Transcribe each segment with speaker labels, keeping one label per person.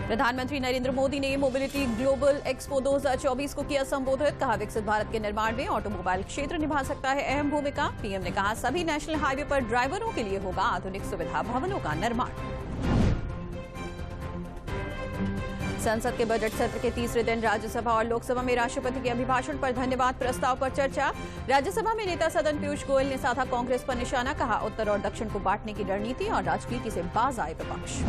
Speaker 1: प्रधानमंत्री नरेंद्र मोदी ने mobility global expo 2024 को किया संबोधित। कहा, विकसित भारत के निर्माण में ऑटोमोबाइल क्षेत्र निभा सकता है अहम भूमिका। पीएम ने कहा, सभी नेशनल हाईवे पर ड्राइवरों के लिए होगा आधुनिक सुविधा भवनों का निर्माण। संसद के बजट सत्र के तीसरे दिन राज्यसभा और लोकसभा में राष्ट्रपति के अभिभाषण पर धन्यवाद प्रस्ताव पर चर्चा। राज्यसभा में नेता सदन पीयूष गोयल ने साधा कांग्रेस पर निशाना। कहा, उत्तर और दक्षिण को बांटने की रणनीति और राजनीति से बाज आए विपक्ष।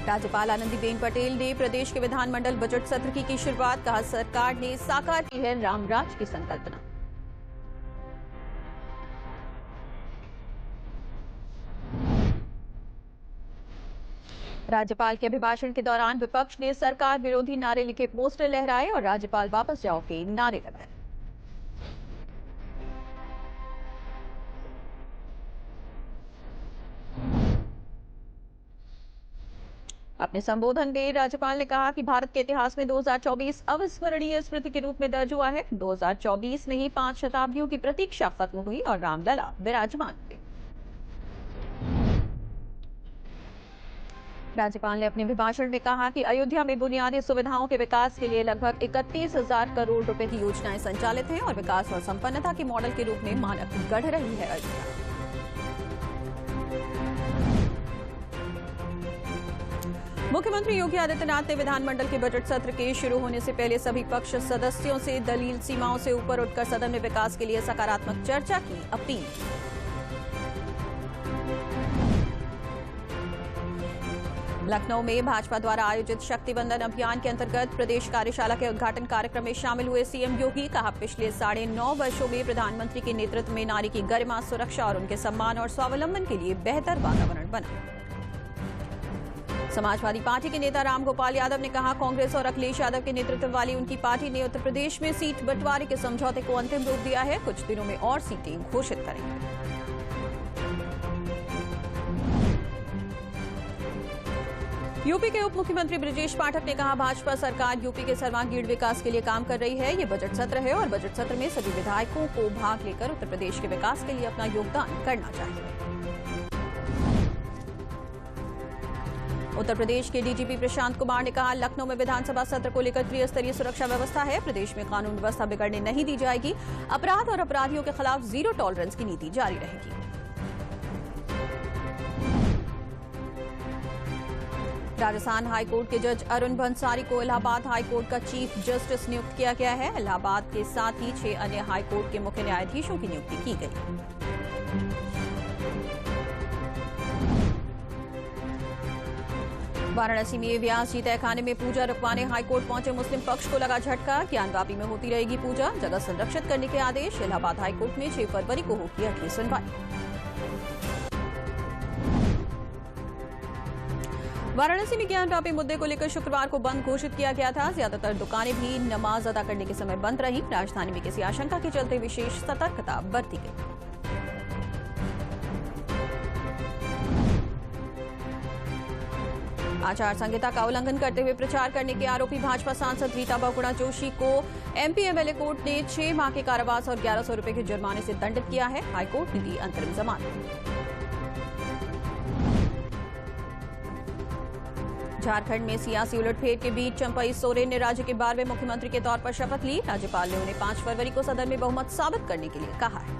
Speaker 1: राज्यपाल आनंदीबेन पटेल ने प्रदेश के विधानमंडल बजट सत्र की शुरुआत। कहा, सरकार ने साकार की है रामराज की संकल्पना। राज्यपाल के अभिभाषण के दौरान विपक्ष ने सरकार विरोधी नारे लिखे पोस्टर लहराए और राज्यपाल वापस जाओ के नारे लगाए। अपने संबोधन में राज्यपाल ने कहा कि भारत के इतिहास में 2024 अविस्मरणीय स्मृति के रूप में दर्ज हुआ है। 2024 में ही 5 शताब्दियों की प्रतीक्षा खत्म हुई और रामलला विराजमान हुए। राज्यपाल ने अपने अभिभाषण में कहा कि अयोध्या में बुनियादी सुविधाओं के विकास के लिए लगभग 31,000 करोड़ रुपए की योजनाएं संचालित हैं और विकास और संपन्नता के मॉडल के रूप में मानक गढ़ रही है अयोध्या। मुख्यमंत्री योगी आदित्यनाथ ने विधानमंडल के बजट सत्र के शुरू होने से पहले सभी पक्ष सदस्यों से दलील सीमाओं से ऊपर उठकर सदन में विकास के लिए सकारात्मक चर्चा की अपील। लखनऊ में भाजपा द्वारा आयोजित शक्ति वंदन अभियान के अंतर्गत प्रदेश कार्यशाला के उद्घाटन कार्यक्रम में शामिल हुए सीएम योगी। कहा, पिछले 9.5 वर्षों में प्रधानमंत्री के नेतृत्व में नारी की गरिमा, सुरक्षा और उनके सम्मान और स्वावलंबन के लिए बेहतर वातावरण बना। समाजवादी पार्टी के नेता रामगोपाल यादव ने कहा, कांग्रेस और अखिलेश यादव के नेतृत्व वाली उनकी पार्टी ने उत्तर प्रदेश में सीट बंटवारे के समझौते को अंतिम रूप दिया है। कुछ दिनों में और सीटें घोषित करेंगे। यूपी के उप मुख्यमंत्री ब्रजेश पाठक ने कहा, भाजपा सरकार यूपी के सर्वांगीण विकास के लिए काम कर रही है। ये बजट सत्र है और बजट सत्र में सभी विधायकों को भाग लेकर उत्तर प्रदेश के विकास के लिए अपना योगदान करना चाहिए। उत्तर प्रदेश के डीजीपी प्रशांत कुमार ने कहा, लखनऊ में विधानसभा सत्र को लेकर त्रिस्तरीय सुरक्षा व्यवस्था है। प्रदेश में कानून व्यवस्था बिगड़ने नहीं दी जाएगी। अपराध और अपराधियों के खिलाफ जीरो टॉलरेंस की नीति जारी रहेगी। राजस्थान हाईकोर्ट के जज अरुण भंसारी को इलाहाबाद हाईकोर्ट का चीफ जस्टिस नियुक्त किया गया है। इलाहाबाद के साथ ही 6 अन्य हाईकोर्ट के मुख्य न्यायाधीशों की नियुक्ति की गई। वाराणसी में व्यास जी तहखाने में पूजा रुकवाने हाईकोर्ट पहुंचे मुस्लिम पक्ष को लगा झटका। ज्ञानवापी में होती रहेगी पूजा, जगह संरक्षित करने के आदेश। इलाहाबाद हाईकोर्ट में 6 फरवरी को होगी अगली सुनवाई। वाराणसी में ज्ञानवापी मुद्दे को लेकर शुक्रवार को बंद घोषित किया गया था। ज्यादातर दुकानें भी नमाज अदा करने के समय बंद रही। राजधानी में किसी आशंका के चलते विशेष सतर्कता बरती गई। आचार संहिता का उल्लंघन करते हुए प्रचार करने के आरोपी भाजपा सांसद रीता बहुगुणा जोशी को एमपी एमएलए कोर्ट ने 6 माह के कारावास और 1100 रुपए के जुर्माने से दंडित किया है। हाईकोर्ट ने दी अंतरिम जमानत। झारखंड में सियासी उलटफेर के बीच चंपई सोरेन ने राज्य के 12वें मुख्यमंत्री के तौर पर शपथ ली। राज्यपाल ने उन्हें 5 फरवरी को सदन में बहुमत साबित करने के लिए कहा है।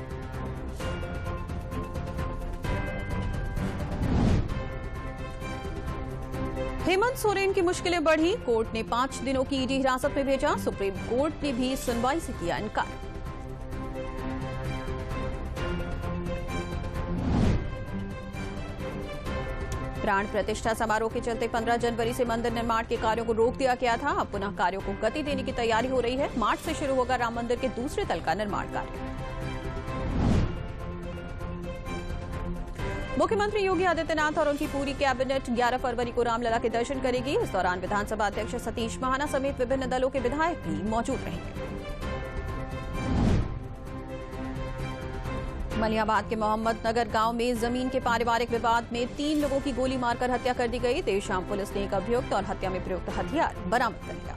Speaker 1: हेमंत सोरेन की मुश्किलें बढ़ी। कोर्ट ने 5 दिनों की ईडी हिरासत में भेजा। सुप्रीम कोर्ट ने भी सुनवाई से किया इनकार। प्राण प्रतिष्ठा समारोह के चलते 15 जनवरी से मंदिर निर्माण के कार्यों को रोक दिया गया था। अब पुनः कार्यों को गति देने की तैयारी हो रही है। मार्च से शुरू होगा राम मंदिर के दूसरे तल का निर्माण कार्य। मुख्यमंत्री योगी आदित्यनाथ और उनकी पूरी कैबिनेट 11 फरवरी को रामलला के दर्शन करेगी। इस दौरान विधानसभा अध्यक्ष सतीश महाना समेत विभिन्न दलों के विधायक भी मौजूद रहेंगे। मलियाबाद के मोहम्मद नगर गांव में जमीन के पारिवारिक विवाद में 3 लोगों की गोली मारकर हत्या कर दी गई। देर शाम पुलिस ने एक अभियुक्त और हत्या में प्रयुक्त हथियार बरामद कर लिया।